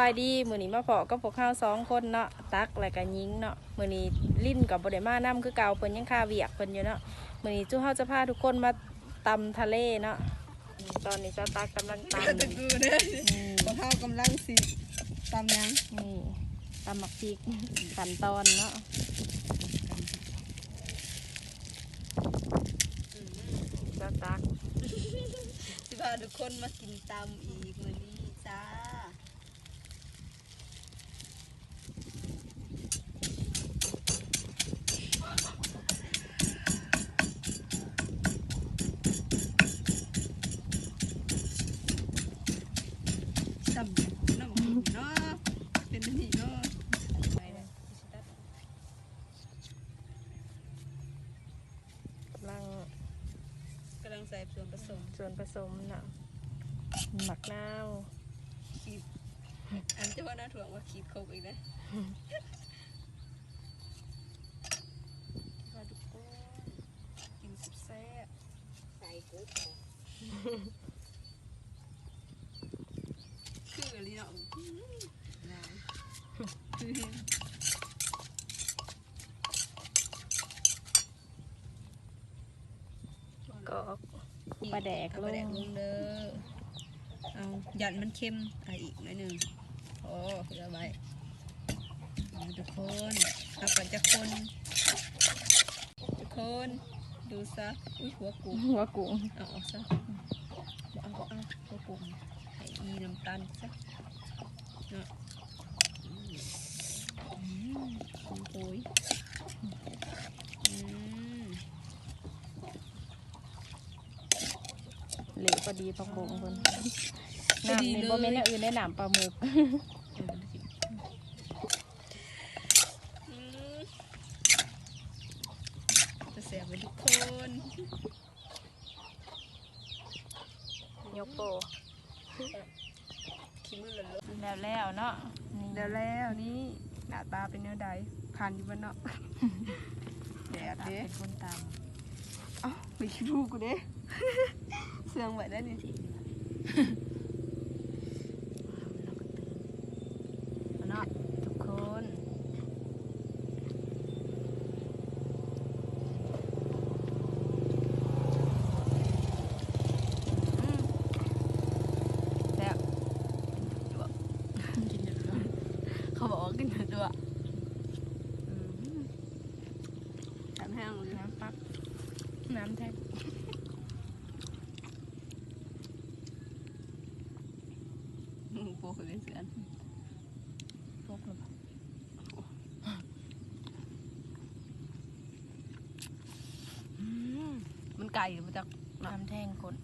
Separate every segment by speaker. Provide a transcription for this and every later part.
Speaker 1: ไปดีมื้อนี้มาพอก็พวกข้าว2 คนเนาะตักแล้วก็ยิงเนาะมื้อนี้ลิ้นกับบ่ได้มานำคือเก่าเพิ่นยังคาเวียกเพิ่นอยู่เนาะมื้อนี้จุเฮาจะพาทุกคนมาตำทะเลเนาะตอนนี้เจ้าตักกำลังตำ
Speaker 2: ตะกูเด้อพอเท่ากำลังสิตำยัง
Speaker 1: นี่ตำหมักพริกขั้นตอนเนาะเจ้าตัก
Speaker 2: สิพาทุกคนมากินตำอีกมื้อนี้จ้าตำน้ำกินเนาะเป็นนี่เนาะไปเลย
Speaker 1: กำลัง
Speaker 2: ใส่ส่วนผสม
Speaker 1: เนาะหมักนาว
Speaker 2: ขีดอันจะว่าน่าถ่วงว่าขีดครบอีกนะมาทุกคนกินแซ่บใส่กุ๊กคืออะไรเนาะคือ
Speaker 1: ก็ปลาแดกลง
Speaker 2: เด้อเอาหยัดมันเค็มอีกหน่อยหนึ่งโอ้เดี๋ยวไว้ทุกคนเอาก่อนจะคนทุกคนดูซะอุ้ยหัวกุ้งเอาออกซะเอาหัวกุ้งให้อีน้ำตาลซะเนาะกุ้งโอย
Speaker 1: เหลวพอดีผักบงคนน้ำนี่บ่แม่นอื่นได้น้ำปลาหมึก
Speaker 2: จะเสียไปทุกคน
Speaker 1: ยกโป
Speaker 2: ขี้มือเลย
Speaker 1: แล้วเนาะ
Speaker 2: แล้วนี่หน้าตาเป็นเนื้อใดผ่านอยู่บ้านเนาะแดดเด้
Speaker 1: เป็นคนตาม
Speaker 2: เอ้าไปขี้พูกูเด้เสื่องไว้ได้นี่
Speaker 1: เนาะทุกคนแล้วกินเยอะเขาบอกว่ากินเยอะด้วย
Speaker 2: น้ำแห้งเลย
Speaker 1: น้ำปั๊บน้ำแทง
Speaker 2: โปคือเป็นเสือน
Speaker 1: พวกเรา
Speaker 2: มันไก่มาจาก
Speaker 1: น้ำแทงคน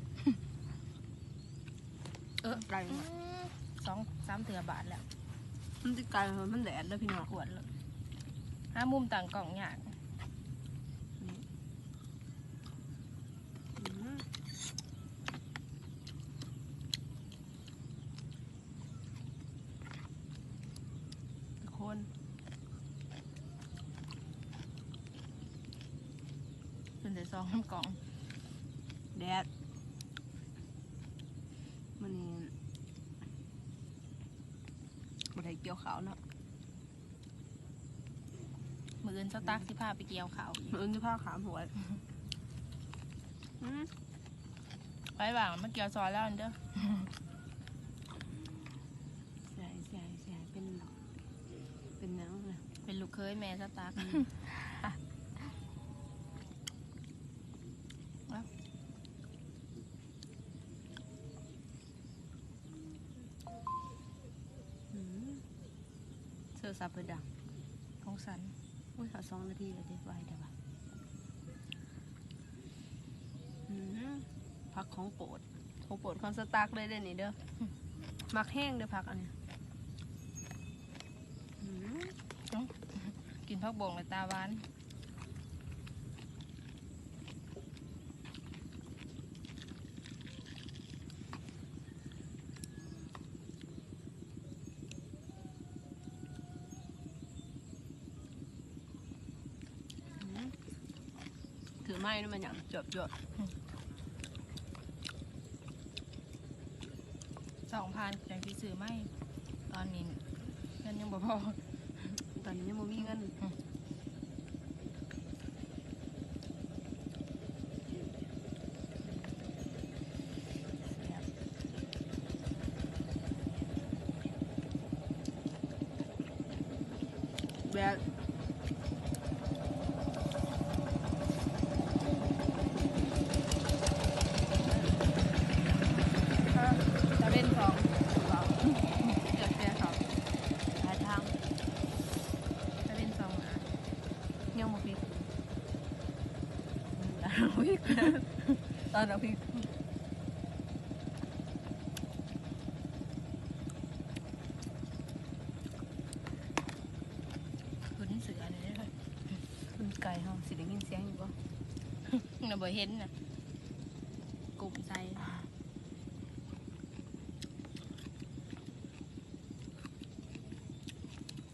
Speaker 2: ไก่
Speaker 1: 2-3 เถื่อบาทแล้ว
Speaker 2: มันจะไก่มันแดดแล้วพี่น้อง
Speaker 1: ขวดเลย5 มุมต่างกล่องอย่างคนเป็นแต่2 กล่อง
Speaker 2: แดดมันนี่มันได้เกี่ยวขาวเนาะ
Speaker 1: มืออื่นสตาร์ทสิพาไปเกี่ยวเขาอีก
Speaker 2: มันจะผ้าขามหัว
Speaker 1: ไปบ้างมาเกี่ยวซอยแล้วอันเด้อ
Speaker 2: ใส่เป็นน้ำเลย
Speaker 1: เป็นลูกเคยแม่สตาร์ท
Speaker 2: เสื้อซับเพื่อดัง
Speaker 1: ของสัน
Speaker 2: อุ้ยขอ2 นาทีเลยดิไว้เดี๋ยวผักของโปรดคอนสตาร์กเลยเด้อนี่เด้อมักแห้งเด้อผักอันนี้
Speaker 1: กินผักบงเลยตาหวาน
Speaker 2: ถือไม้นี่มันอย่างจบ
Speaker 1: 2,000อย่างที่ซื้อไม่ ตอนนี้เงินยังบ่พอ
Speaker 2: ตอนนี้ยังบ่มีเงิน แบบ
Speaker 1: จะเล่นของ
Speaker 2: เกือบเสียสองหลายทาง
Speaker 1: จะเล่นสองอ่ะ
Speaker 2: ยังบ่พิกพิกตอนเราพิก
Speaker 1: คุณเสือนี่ได้เลย
Speaker 2: คุณไก่เฮาสิได้ยินเสียงอยู่บ่
Speaker 1: น่ะบ่เห็นน่ะกลุ่มใจ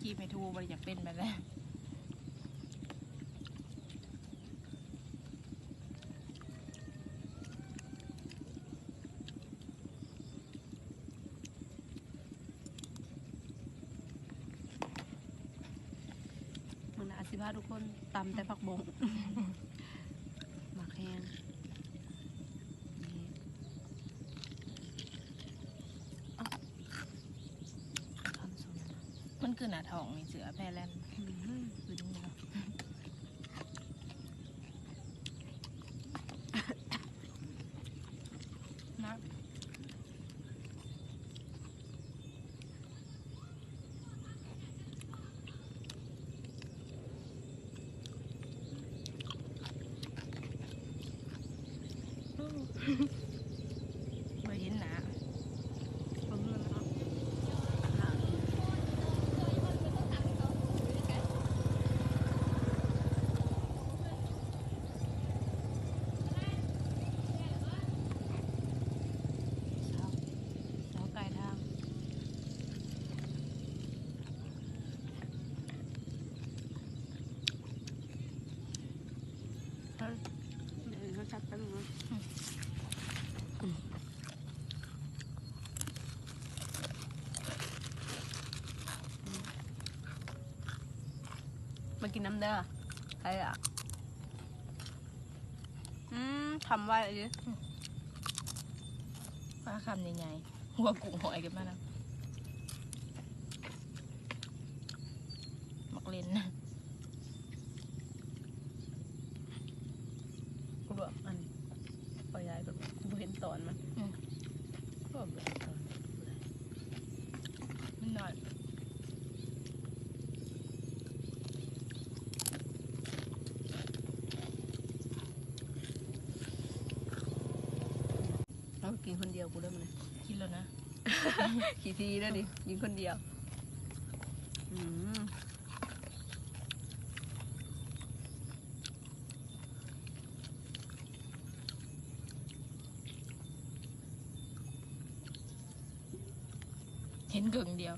Speaker 1: จีบไม่ทูบ่ได้อยากเป็นแบบนั้น
Speaker 2: มันอาจสิพาทุกคนตำแต่ผักบงหมักแห้งนี่เอ้าคำสนนะ
Speaker 1: มันคือหน้าท้องมีเสือแพร่แลน
Speaker 2: คือตรงนี้เนาะ
Speaker 1: นะบ่เห็นหนา
Speaker 2: ผมเลยเนาะ
Speaker 1: เสาไก่ทาง
Speaker 2: เขาชัดไปมั้ง มากินน้ำเด้อใครอ่ะทำไว้ดิ
Speaker 1: ฟ้าคำใหญ่ๆหัวกุ้งหอยกันมาแล้วมักเล่นนะ
Speaker 2: กูบอกอันปล่อยยายก็กูเห็นตอนมันก็เบื่อตอน
Speaker 1: มันหน่อย
Speaker 2: เรากินคนเดียวกูเริ่มเลย
Speaker 1: กินแล้วนะ
Speaker 2: กี่ทีแล้วดิกินคนเดียวอืม
Speaker 1: เห็นกึ่งเดียว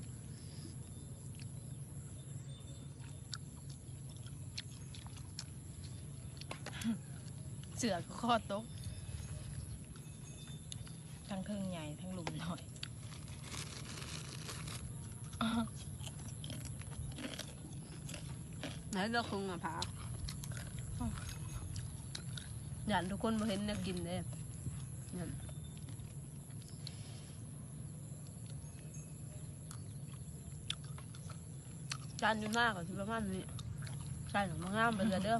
Speaker 1: เสือก็ข้อตกทั้งเครื่องใหญ่ทั้งหลุมหน่อย
Speaker 2: ไหนเราคงอ่ะพาอยากทุกคนมาเห็นนักกินเลยอยากจานอยู่หน้าก่อนที่ประมาณนี้จานของมางามไปเลยเด้อ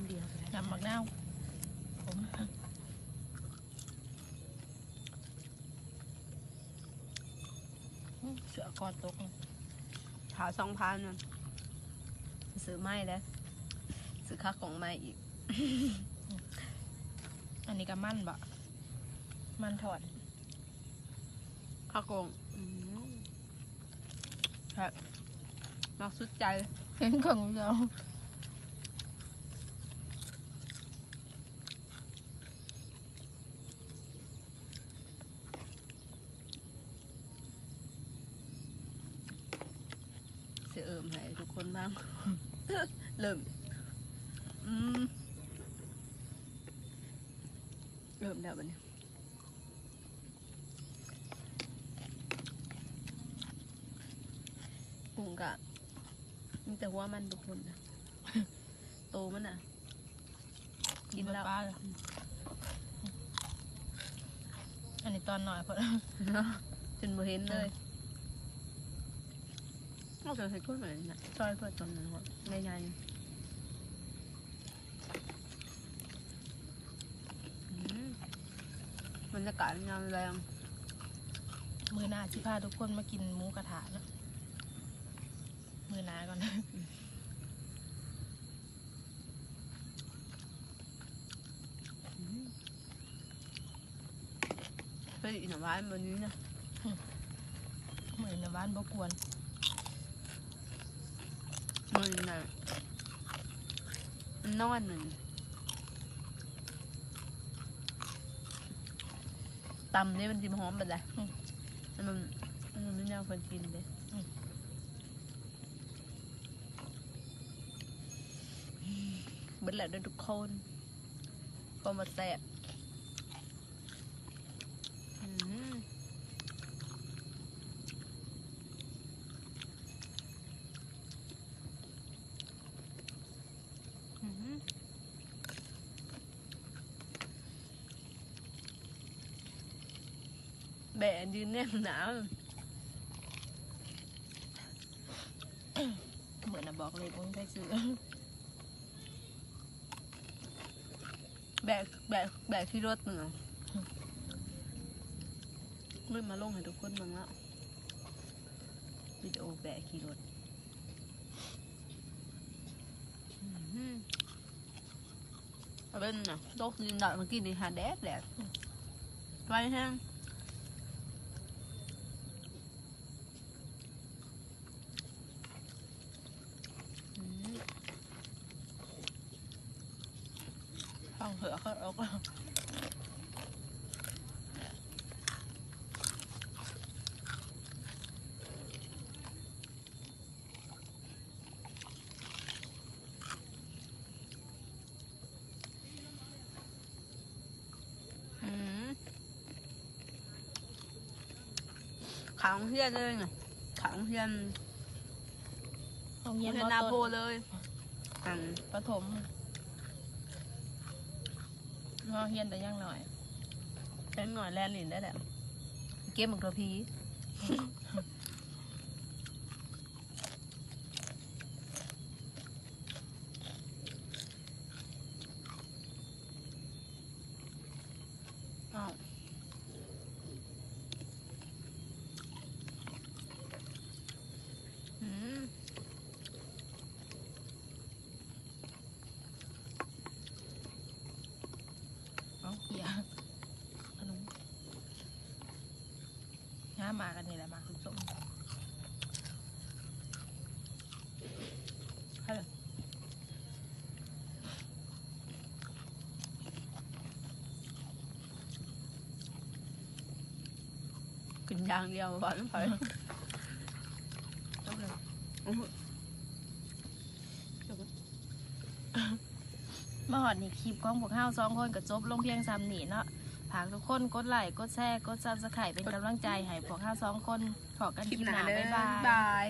Speaker 2: เดียวไปเลย
Speaker 1: นำหมักนาวผมเสือคอตก
Speaker 2: หา2,000นั่นซื้อไม้แล้วซื้อค่าของไม้อีก
Speaker 1: อันนี้ก็มั่นบะมันถอด
Speaker 2: ค่ากงครับมักสุดใจ
Speaker 1: เห็นของเรา
Speaker 2: เสือเอิมให้ทุกคนมา ลัง เริ่มเริ่มแล้วบัดนี้ กุ้งกะมีแต่หัวมันทุกคนนะ โตมันอ่ะ
Speaker 1: กินแล้วอันนี้ตอนหน่อยพอ
Speaker 2: จนบ่เห็นเลยนอกจากใส่กุ้งเหมือนนะซอยเพื่อตอนนั้นว่าใหญ่ๆบรรยากาศงามแรง
Speaker 1: มือหน้าสิพาทุกคนมากินหมูกระทะเนาะมือหน้าก่อนนะ
Speaker 2: ไปอีกหน่อไม้วันนี้นะ
Speaker 1: มือในบ้านบ่กวน
Speaker 2: มือน่ะนอนหนึ่งตำนี่มันจิ้มหอมไปเลยมันไม่น่าคนกินเลยเบิดแหละด้วยทุกคนก็มาแซ่บแบะยืนแน่นหนาว
Speaker 1: เหมือนน่ะบอกเลยมึงได้ซื้อ
Speaker 2: แบกที่รถหนึ่งไม่มาลงให้ทุกคนบ้างแล้ววิดีโอแบกขี่รถเอาเป็นน่ะโต๊ะยืนดักเมื่อกี้นี่หาแดดไปแห้ง
Speaker 1: ฟังเผือกเขาออกแล้ว
Speaker 2: ขังเพี้ยนเลยไงขังเพี้ยน
Speaker 1: โรงเรี
Speaker 2: เพี้
Speaker 1: ย
Speaker 2: ย
Speaker 1: น
Speaker 2: น
Speaker 1: ม
Speaker 2: นา
Speaker 1: ต้
Speaker 2: โพ
Speaker 1: น
Speaker 2: เลยอัน
Speaker 1: ประถมมอเฮียนแต่ยังหน่อย
Speaker 2: แค่หน่อยแลนหลินได้แหละเก็บหมึกตัวพีอ้าว
Speaker 1: เอาเหี้ยขนมน้ามากันนี่แหละมาคุณส้ม
Speaker 2: กินอย่างเดียวบ้านไปจบเลย
Speaker 1: มาหอดนี่คลิปของพวกเฮา2 คนก็จบลงเพียงซ้ำนี่เนาะฝากทุกคนกดไลค์กดแชร์กดซับสไครต์เป็นกำลังใจให้พวกเฮา2 คนขอกันคลิปหน้าบ๊ายบาย
Speaker 2: บาย